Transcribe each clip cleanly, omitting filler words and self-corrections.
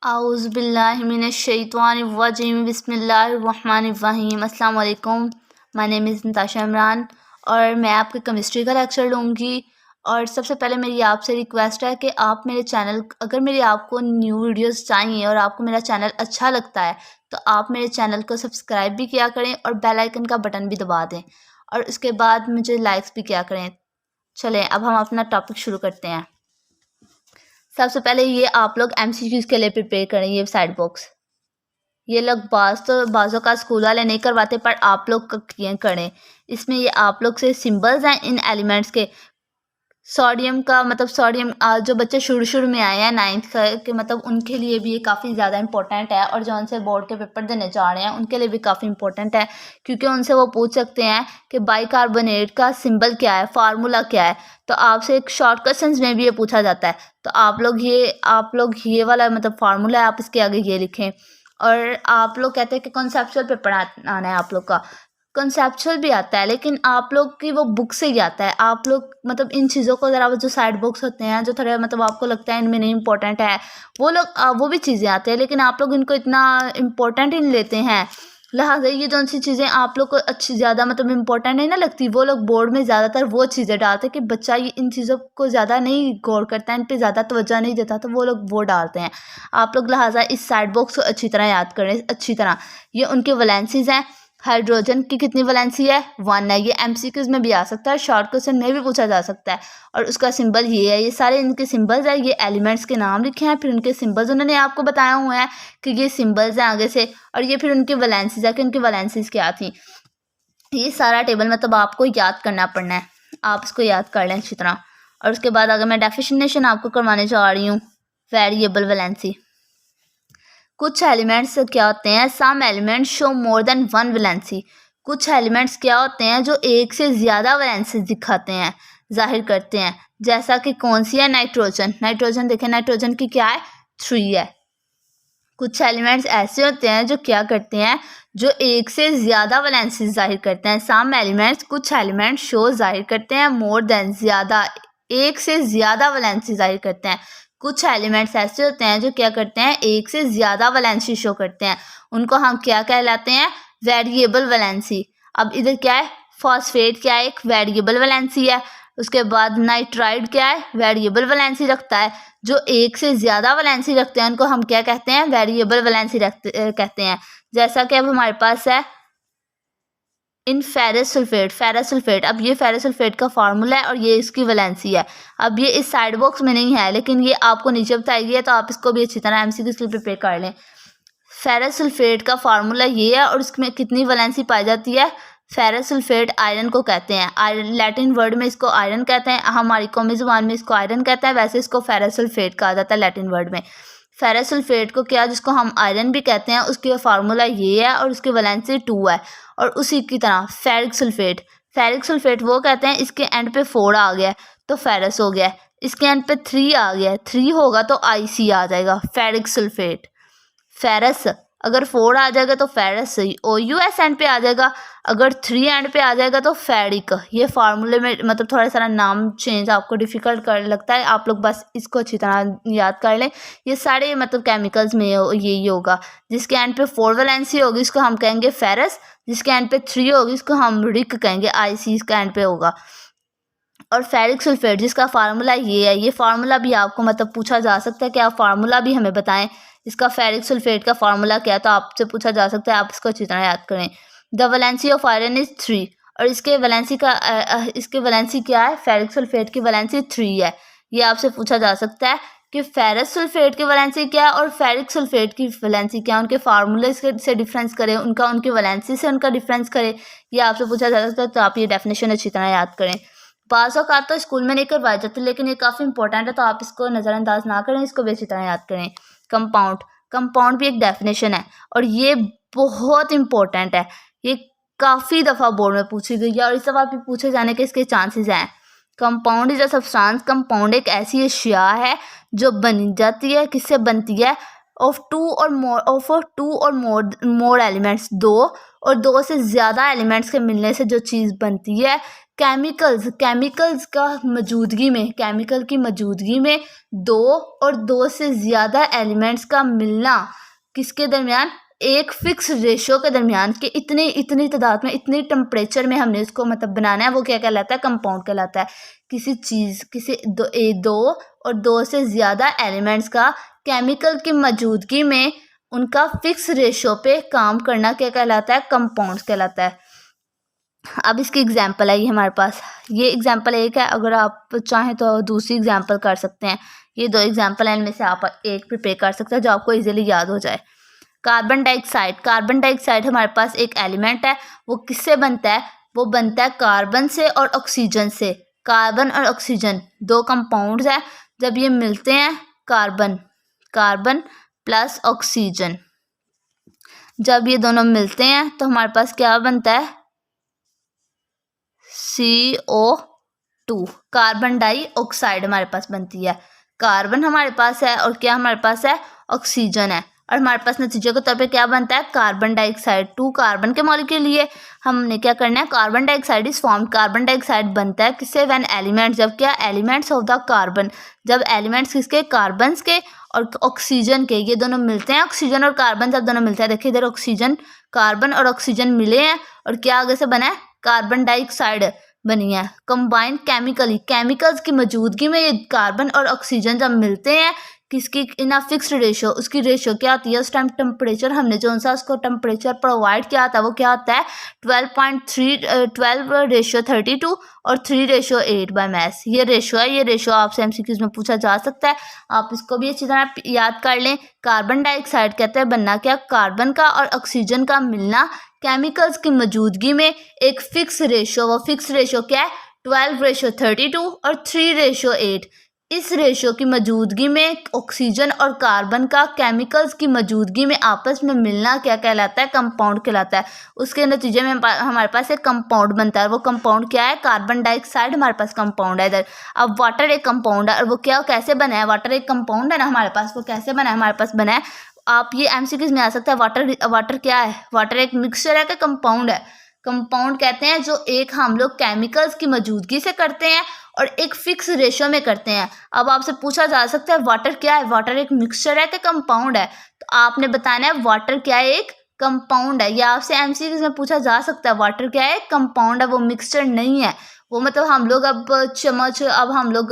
आउज़ुबिल्लाहिमिनश्शैतानिर्रजीम बिस्मिल्लाहिर्रहमानिर्रहीम। अस्सलाम वालेकुम। My name is Natasha Imran और मैं आपके केमिस्ट्री का लेक्चर लूँगी। और सबसे पहले मेरी आपसे रिक्वेस्ट है कि आप मेरे चैनल अगर मेरी आपको न्यू वीडियोस चाहिए और आपको मेरा चैनल अच्छा लगता है तो आप मेरे चैनल को सब्सक्राइब भी किया करें और बेल आइकन का बटन भी दबा दें और उसके बाद मुझे लाइक्स भी किया करें। चलें अब हम अपना टॉपिक शुरू करते हैं। सबसे पहले ये आप लोग MCQs के लिए प्रिपेयर करें। ये साइड बॉक्स ये लोग बाज़ों का स्कूल वाले नहीं करवाते पर आप लोग करें। इसमें ये आप लोग से सिंबल्स हैं इन एलिमेंट्स के। सोडियम का मतलब सोडियम जो बच्चे शुरू में आए हैं 9th के मतलब उनके लिए भी ये काफ़ी ज़्यादा इंपॉर्टेंट है और जो उनसे बोर्ड के पेपर देने जा रहे हैं उनके लिए भी काफ़ी इंपॉर्टेंट है क्योंकि उनसे वो पूछ सकते हैं कि बाइकार्बोनेट का सिंबल क्या है, फार्मूला क्या है। तो आपसे एक शॉर्ट क्वेश्चंस में भी ये पूछा जाता है। तो आप लोग ये वाला मतलब फार्मूला है आप इसके आगे ये लिखें। और आप लोग कहते हैं कि कॉन्सेप्चुअल पेपर आना है। आप लोग का कॉन्सेप्चुअल भी आता है लेकिन आप लोग की वो बुक से ही आता है। आप लोग मतलब इन चीज़ों को ज़रा जो साइड बुक्स होते हैं जो थोड़े मतलब आपको लगता है इनमें नहीं इंपॉर्टेंट है वो भी चीज़ें आती हैं लेकिन आप लोग इनको इतना इम्पोर्टेंट ही नहीं लेते हैं। लिहाजा ये जो सी चीज़ें आप लोग को अच्छी ज़्यादा मतलब इम्पोर्टेंट नहीं ना लगती वो लोग बोर्ड में ज़्यादातर वो चीज़ें डालते हैं कि बच्चा ये इन चीज़ों को ज़्यादा नहीं गौर करता है, इन पर ज़्यादा तवज्जो नहीं देता तो वो लोग वो डालते हैं। आप लोग लिहाजा इस साइड बॉक्स को अच्छी तरह याद करें अच्छी तरह। ये उनके वैलेंसीज हैं। हाइड्रोजन की कितनी वैलेंसी है 1 है। ये MCQs में भी आ सकता है, शॉर्ट क्वेश्चन में भी पूछा जा सकता है। और उसका सिंबल ये है। ये सारे इनके सिंबल्स हैं। ये एलिमेंट्स के नाम लिखे हैं फिर उनके सिंबल्स उन्होंने आपको बताया हुआ है कि ये सिंबल्स हैं आगे से और ये फिर उनकी वैलेंसीज है कि उनकी वैलेंसीज क्या थी। ये सारा टेबल मतलब आपको याद करना पड़ना है। आप इसको याद कर लें अच्छी तरह। और उसके बाद अगर मैं डेफिनेशन आपको करवाने जा रही हूँ वेरिएबल वैलेंसी। कुछ एलिमेंट्स क्या होते हैं, some elements show more than 1 valency. कुछ एलिमेंट्स क्या होते हैं जो एक से ज़्यादा वैलेंसी दिखाते हैं, जाहिर करते हैं। जैसा कि कौन सी है, नाइट्रोजन। नाइट्रोजन देखें, नाइट्रोजन की क्या है 3 है। कुछ एलिमेंट्स ऐसे होते हैं जो क्या करते हैं, जो एक से ज़्यादा वैलेंसी जाहिर करते हैं। सम एलिमेंट्स कुछ एलिमेंट्स शो जाहिर करते हैं मोर देन ज़्यादा, एक से ज़्यादा वैलेंसी जाहिर करते हैं। कुछ एलिमेंट्स ऐसे होते हैं जो क्या करते हैं, एक से ज़्यादा वैलेंसी शो करते हैं। उनको हम क्या कहलाते हैं, वेरिएबल वैलेंसी। अब इधर क्या है, फॉस्फेट क्या है, एक वेरिएबल वैलेंसी है। उसके बाद नाइट्राइड क्या है, वेरिएबल वैलेंसी रखता है। जो एक से ज़्यादा वैलेंसी रखते हैं उनको हम क्या कहते हैं, वेरिएबल वैलेंसी कहते हैं। जैसा कि अब हमारे पास है इन फेरस सल्फेट। अब ये फेरस सल्फेट का फार्मूला है और ये इसकी वैलेंसी है। अब ये इस साइड बॉक्स में नहीं है लेकिन ये आपको नीचे बताई है तो आप इसको भी अच्छी तरह MCQ के लिए प्रिपेयर कर लें। फेरस सल्फेट का फार्मूला ये है और इसमें कितनी वैलेंसी पाई जाती है। फेरस सल्फेट आयरन को कहते हैं, आयरन लैटिन वर्ड में इसको आयरन कहते हैं, हमारी कौमी ज़ुबान में इसको आयरन कहते हैं, वैसे इसको फेरस सल्फेट कहा जाता है लैटिन वर्ड में। फेरस सल्फेट को क्या, जिसको हम आयरन भी कहते हैं, उसके फार्मूला ये है और उसकी वैलेंसी 2 है। और उसी की तरह फेरिक सल्फेट वो कहते हैं इसके एंड पे 4 आ गया तो फेरस हो गया, इसके एंड पे 3 आ गया, 3 होगा तो IC आ जाएगा, फेरिक सल्फेट। फेरस अगर 4 आ जाएगा तो फेरस OUS एंड पे आ जाएगा, अगर 3 एंड पे आ जाएगा तो फेरिक। ये फार्मूले में मतलब थोड़ा सारा नाम चेंज आपको डिफ़िकल्ट कर लगता है, आप लोग बस इसको अच्छी तरह याद कर लें। ये सारे मतलब केमिकल्स में यही होगा। जिसके एंड पे 4 वैलेंसी होगी इसको हम कहेंगे फेरस, जिसके एंड पे 3 होगी इसको हम रिक कहेंगे, IC इसका एंड पे होगा। और फेरिक सल्फेट जिसका फार्मूला ये है, ये फार्मूला भी आपको मतलब पूछा जा सकता है कि आप फार्मूला भी हमें बताएं इसका फेरिक सल्फेट का फार्मूला क्या है, तो आपसे पूछा जा सकता है, आप इसको अच्छी तरह याद करें। The valency of iron is 3 और इसके वैलेंसी क्या है, फेरिक सल्फेट की वैलेंसी 3 है। ये आपसे पूछा जा सकता है कि फेरस सल्फेट की वैलेंसी क्या है और फेरिक सल्फेट की वैलेंसी क्या है, उनके फार्मूले से डिफरेंस करें, उनकी वैलेंसी से उनका डिफरेंस करें, ये आपसे पूछा जा सकता है। तो आप ये डेफिनेशन अच्छी तरह याद करें। बाज़ औक़ात तो स्कूल में नहीं करवाई जाती लेकिन ये काफ़ी इंपॉर्टेंट है तो आप इसको नज़रअंदाज ना करें, इसको भी अच्छी तरह याद करें। कंपाउंड भी एक डेफिनेशन है और ये बहुत इंपॉर्टेंट है। ये काफ़ी दफ़ा बोर्ड में पूछी गई है और इस दफ़ा भी पूछे जाने के इसके चांसेस हैं। Compound is a substance. Compound एक ऐसी अशिया है जो बनी जाती है, किससे बनती है, ऑफ टू और मोर एलिमेंट्स, दो और दो से ज़्यादा एलिमेंट्स के मिलने से जो चीज़ बनती है। केमिकल्स केमिकल की मौजूदगी में दो और दो से ज़्यादा एलिमेंट्स का मिलना किसके दरमियान, एक फिक्स रेशो के दरमियान कि इतनी तादाद में, इतनी टेम्परेचर में हमने इसको मतलब बनाना है, वो क्या कहलाता है, कंपाउंड कहलाता है। किसी दो और दो से ज़्यादा एलिमेंट्स का केमिकल की मौजूदगी में उनका फिक्स रेशो पे काम करना क्या कहलाता है, कंपाउंड्स कहलाता है। अब इसकी एग्जांपल है ये हमारे पास, ये एग्जांपल एक है, अगर आप चाहें तो दूसरी एग्जांपल कर सकते हैं। ये दो एग्जांपल हैं, इनमें से आप एक प्रिपेयर कर सकते हैं जो आपको इजीली याद हो जाए। कार्बन डाइऑक्साइड हमारे पास एक एलिमेंट है, वो किससे बनता है, वो बनता है कार्बन से और ऑक्सीजन से। कार्बन और ऑक्सीजन दो कंपाउंड्स हैं, जब ये मिलते हैं कार्बन प्लस ऑक्सीजन, जब ये दोनों मिलते हैं तो हमारे पास क्या बनता है, CO2, कार्बन डाइऑक्साइड हमारे पास बनती है। कार्बन हमारे पास है और क्या हमारे पास है, ऑक्सीजन है, और हमारे पास नतीजे के तौर पे क्या बनता है, कार्बन डाइऑक्साइड। 2 कार्बन के मॉलिक्यूल लिए हमने क्या करना है, carbon dioxide is form, carbon dioxide बनता है किससे, व्हेन एलिमेंट्स, जब क्या, एलिमेंट्स ऑफ द कार्बन, जब एलिमेंट्स किसके, कार्बन के और ऑक्सीजन के, ये दोनों मिलते हैं, ऑक्सीजन और कार्बन जब दोनों मिलते हैं, देखिए इधर ऑक्सीजन, कार्बन और ऑक्सीजन मिले हैं और क्या आगे से बना है, कार्बन डाइऑक्साइड बनी है। कंबाइंड केमिकल्स की मौजूदगी में ये कार्बन और ऑक्सीजन जब मिलते हैं किसकी, इन अ फिक्स्ड रेशो, उसकी रेशो क्या होती है, उस टाइम टेम्परेचर हमने जो सा उसको टेम्परेचर प्रोवाइड किया था वो क्या होता है, 12:32 और 3:8 बाय मास। ये रेशो है, ये रेशो आपसे एमसीक्यूज में पूछा जा सकता है, आप इसको भी अच्छी तरह याद कर लें। कार्बन डाइऑक्साइड कहते हैं बनना क्या, कार्बन का और ऑक्सीजन का मिलना केमिकल्स की मौजूदगी में एक फिक्स रेशो, वो फिक्स रेशो क्या है, 12:32 और 3:8। इस रेशो की मौजूदगी में ऑक्सीजन और कार्बन का केमिकल्स की मौजूदगी में आपस में मिलना क्या कहलाता है, कंपाउंड कहलाता है। उसके नतीजे में हमारे पास एक कंपाउंड बनता है, वो कंपाउंड क्या है, कार्बन डाइऑक्साइड हमारे पास कंपाउंड है इधर। अब वाटर एक कंपाउंड है, और वो क्या, कैसे बना है, वाटर एक कंपाउंड है ना हमारे पास, वो कैसे बना है, हमारे पास बना है, आप ये एमसीक्यूज में आ सकता है, वाटर क्या है, वाटर एक मिक्सचर है कि कंपाउंड है, कंपाउंड कहते हैं जो एक हम लोग केमिकल्स की मौजूदगी से करते हैं और एक फिक्स रेशो में करते हैं। अब आपसे पूछा जा सकता है वाटर क्या है, वाटर एक मिक्सचर है कि कंपाउंड है, तो आपने बताना है वाटर क्या है, एक कंपाउंड है। या आपसे एमसीक्यूज में पूछा जा सकता है वाटर क्या है, कंपाउंड है, वो मिक्सचर नहीं है। वो मतलब हम लोग अब हम लोग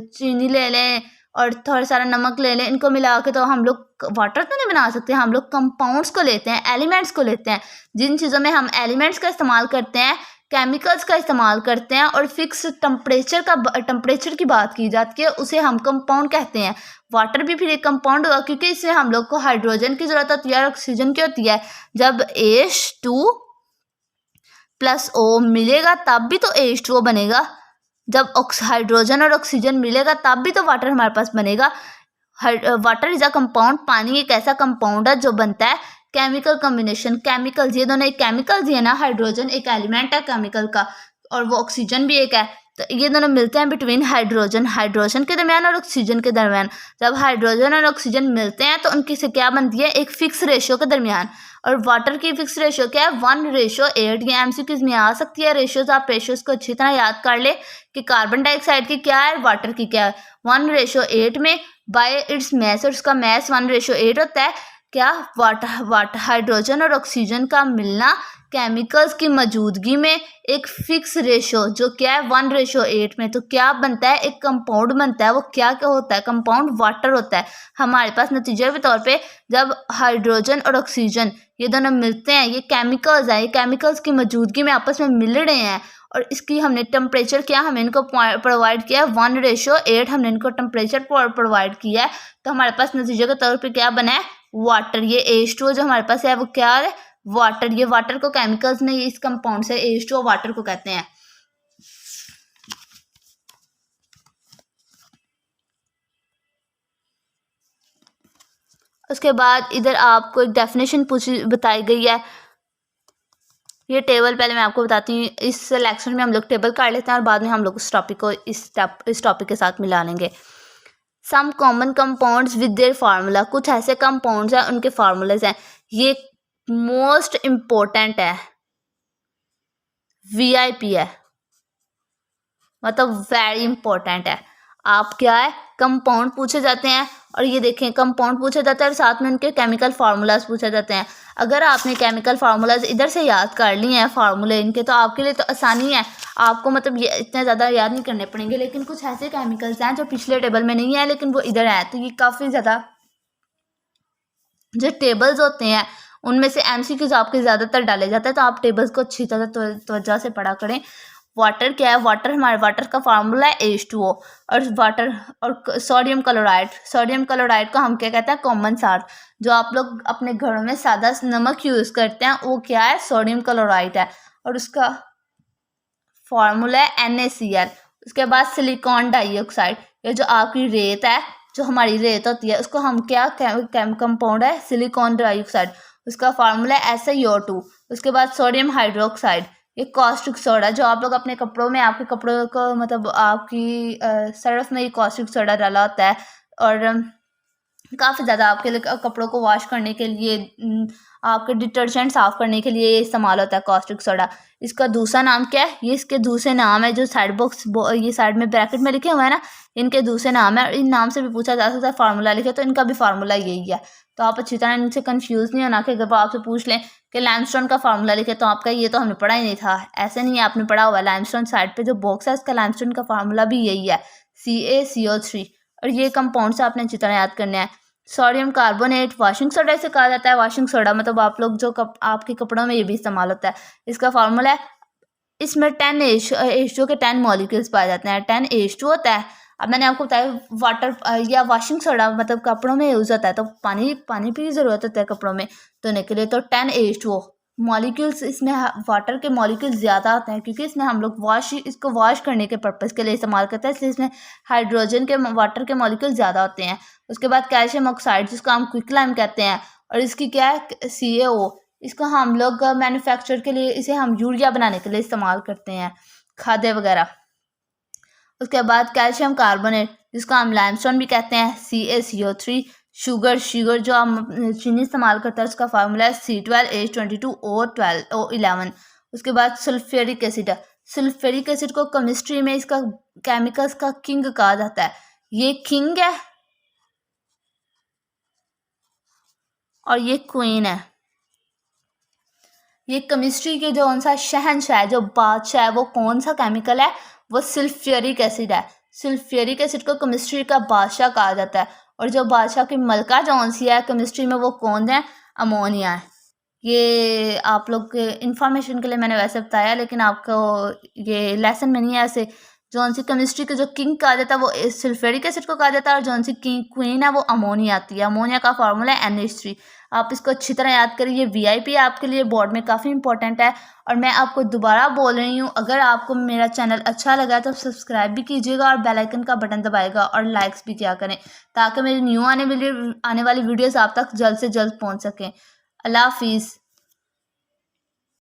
चीनी ले लें और थोड़ा सारा नमक ले लें, इनको मिला के तो हम लोग वाटर तो नहीं बना सकते, हम लोग कंपाउंड्स को लेते हैं, एलिमेंट्स को लेते हैं। जिन चीज़ों में हम एलिमेंट्स का इस्तेमाल करते हैं, केमिकल्स का इस्तेमाल करते हैं और फिक्स टेम्परेचर की बात की जाती है, उसे हम कंपाउंड कहते हैं। वाटर भी फिर एक कंपाउंड होगा क्योंकि इसमें हम लोग को हाइड्रोजन की ज़रूरत होती है और ऑक्सीजन की होती है। जब H2+O मिलेगा तब भी तो H2O बनेगा, जब हाइड्रोजन और ऑक्सीजन मिलेगा तब भी तो वाटर हमारे पास बनेगा। वाटर इज अ कंपाउंड, पानी एक ऐसा कंपाउंड है जो बनता है केमिकल कॉम्बिनेशन, केमिकल्स, ये दोनों एक केमिकल्स ही है ना, हाइड्रोजन एक एलिमेंट है केमिकल का और वो ऑक्सीजन भी एक है, तो ये दोनों मिलते हैं बिटवीन हाइड्रोजन के दरमियान और ऑक्सीजन के दरमियान। जब हाइड्रोजन और ऑक्सीजन मिलते हैं तो उनकी से क्या बनती है, एक फिक्स रेशो के दरमियान। और वाटर की फिक्स रेशो क्या है, 1:8। ये एमसीक्यूज में आ सकती है रेशोज, आप रेशोज को अच्छी तरह याद कर ले कि कार्बन डाइऑक्साइड की क्या है, वाटर की क्या है, 1:8 में बाय इट्स मैस, और उसका मैस 1:8 होता है। क्या, वाटर हाइड्रोजन और ऑक्सीजन का मिलना केमिकल्स की मौजूदगी में एक फिक्स रेशो जो क्या है 1:8 में, तो क्या बनता है, एक कंपाउंड बनता है। वो क्या होता है, कंपाउंड वाटर होता है। हमारे पास नतीजे के तौर पे जब हाइड्रोजन और ऑक्सीजन ये दोनों मिलते हैं, ये केमिकल्स हैं, ये केमिकल्स की मौजूदगी में आपस में मिल रहे हैं और इसकी हमने टेम्परेचर क्या, हमने इनको प्रोवाइड किया है 1:8, हमने इनको टेम्परेचर प्रोवाइड किया है, तो हमारे पास नतीजे के तौर पे क्या बना है, वाटर। ये H2O जो हमारे पास है वो क्या है, वाटर। ये वाटर को केमिकल्स में इस कंपाउंड से H2O वाटर को कहते हैं। उसके बाद इधर आपको एक डेफिनेशन बताई गई है। ये टेबल पहले मैं आपको बताती हूँ, इस लेक्चर में हम लोग टेबल कर लेते हैं और बाद में हम लोग उस टॉपिक को इस टॉपिक के साथ मिला लेंगे। Some common compounds with their formula, कुछ ऐसे कंपाउंड्स हैं उनके फार्मूलेज हैं। ये मोस्ट इम्पोर्टेंट है, वीआईपी है, मतलब वेरी इंपॉर्टेंट है। आप क्या है, कंपाउंड पूछे जाते हैं, और ये देखें कंपाउंड पूछा जाता है और साथ में उनके केमिकल फार्मूलाज पूछे जाते हैं। अगर आपने केमिकल फार्मूलाज इधर से याद कर लिए हैं फार्मूले इनके, तो आपके लिए तो आसानी है, आपको मतलब ये इतने ज़्यादा याद नहीं करने पड़ेंगे। लेकिन कुछ ऐसे केमिकल्स हैं जो पिछले टेबल में नहीं है लेकिन वो इधर है, तो ये काफ़ी ज़्यादा जो टेबल्स होते हैं उनमें से एमसीक्यूज आपके ज़्यादातर डाले जाते हैं, तो आप टेबल्स को अच्छी तरह तवज्जो से पढ़ा करें। वाटर क्या है, वाटर हमारे वाटर का फार्मूला है H2O, और वाटर और सोडियम क्लोराइड को हम क्या कहते हैं, कॉमन साल्ट। जो आप लोग अपने घरों में सादा नमक यूज़ करते हैं वो क्या है, सोडियम क्लोराइड है, और उसका फार्मूला है NaCl। उसके बाद सिलिकॉन डाइऑक्साइड, ये जो आपकी रेत है, जो हमारी रेत होती है उसको हम क्या कंपाउंड है, सिलिकॉन डाइऑक्साइड, उसका फार्मूला है SiO2। उसके बाद सोडियम हाइड्रोक्साइड, ये कॉस्टिक सोडा, जो आप लोग अपने कपड़ों में, आपके कपड़ों को मतलब आपकी सर्फ में ये कॉस्टिक सोडा डाला होता है, और काफ़ी ज़्यादा आपके लिए कपड़ों को वॉश करने के लिए, आपके डिटर्जेंट साफ़ करने के लिए ये इस्तेमाल होता है कॉस्टिक सोडा। इसका दूसरा नाम क्या है, ये इसके दूसरे नाम है, जो साइड बॉक्स ये साइड में ब्रैकेट में लिखे हुए हैं ना, इनके दूसरे नाम है, और इन नाम से भी पूछा जा सकता है फार्मूला लिखे, तो इनका भी फार्मूला यही है। तो आप अच्छी तरह इनसे कन्फ्यूज़ नहीं होना कि अगर वो आपसे पूछ लें कि लाइमस्टोन का फार्मूला लिखे, तो आपका ये तो हमने पढ़ा ही नहीं था। ऐसे नहीं है, आपने पढ़ा हुआ है। लाइमस्टोन साइड पे जो बॉक्स है इसका लाइमस्टोन का फार्मूला भी यही है, CaCO3, और ये कंपाउंड से आपने अच्छी तरह याद करना है। सोडियम कार्बोनेट वॉशिंग सोडा इसे कहा जाता है। वॉशिंग सोडा मतलब आप लोग जो आपके कपड़ों में ये भी इस्तेमाल होता है। इसका फार्मूला है, इसमें 10H2O के 10 मॉलिक्यूल्स पाए जाते हैं, 10H2 होता है। अब मैंने आपको बताया वाटर या वॉशिंग सोडा मतलब कपड़ों में यूज़ होता है, तो पानी की ज़रूरत होता है कपड़ों में धोने के लिए, तो 10H2O मॉलिक्यूल्स, इसमें वाटर के मॉलिक्यूल्स ज़्यादा होते हैं क्योंकि इसमें हम लोग इसको वॉश करने के पर्पज़ के लिए इस्तेमाल करते हैं, इसलिए इसमें हाइड्रोजन के वाटर के मॉलिक्यूल ज़्यादा होते हैं। उसके बाद कैल्शियम ऑक्साइड, जिसको हम क्विकलाइम कहते हैं, और इसकी क्या है, CaO, इसको हम लोग मैन्युफैक्चर के लिए, इसे हम यूरिया बनाने के लिए इस्तेमाल करते हैं, खाद्य वगैरह। उसके बाद कैल्शियम कार्बोनेट, जिसको हम लाइमस्टोन भी कहते हैं, CaCO3। शुगर जो हम चीनी इस्तेमाल करते हैं उसका फार्मूला है C12H22O11। उसके बाद सल्फ्यूरिक एसिड को केमिस्ट्री में इसका केमिकल्स का किंग कहा जाता है। ये किंग है और ये क्वीन है। ये केमिस्ट्री के जो कौन सा शहंशाह है, जो बादशाह है, वो कौन सा केमिकल है, वो सल्फ्यूरिक एसिड है। सल्फ्यूरिक एसिड को केमिस्ट्री का बादशाह कहा जाता है, और जो बादशाह की मलका जौन सी है केमिस्ट्री में वो कौन है, अमोनिया है। ये आप लोग के इंफॉर्मेशन के लिए मैंने वैसे बताया, लेकिन आपको ये लेसन में नहीं है। ऐसे जौन सी केमिस्ट्री के जो किंग कहा जाता है वो सल्फ्यूरिक एसिड को कहा जाता है, और जौन सी क्वीन है वो अमोनिया आती है। अमोनिया का फार्मूला है NH3। आप इसको अच्छी तरह याद करिए, ये VIP है आपके लिए, बोर्ड में काफ़ी इंपॉर्टेंट है। और मैं आपको दोबारा बोल रही हूँ, अगर आपको मेरा चैनल अच्छा लगा तो सब्सक्राइब भी कीजिएगा और बेल आइकन का बटन दबाएगा और लाइक्स भी किया करें, ताकि मेरी न्यू आने वाली वीडियोज़ आप तक जल्द से जल्द पहुँच सकें। अल्लाह हाफिज़।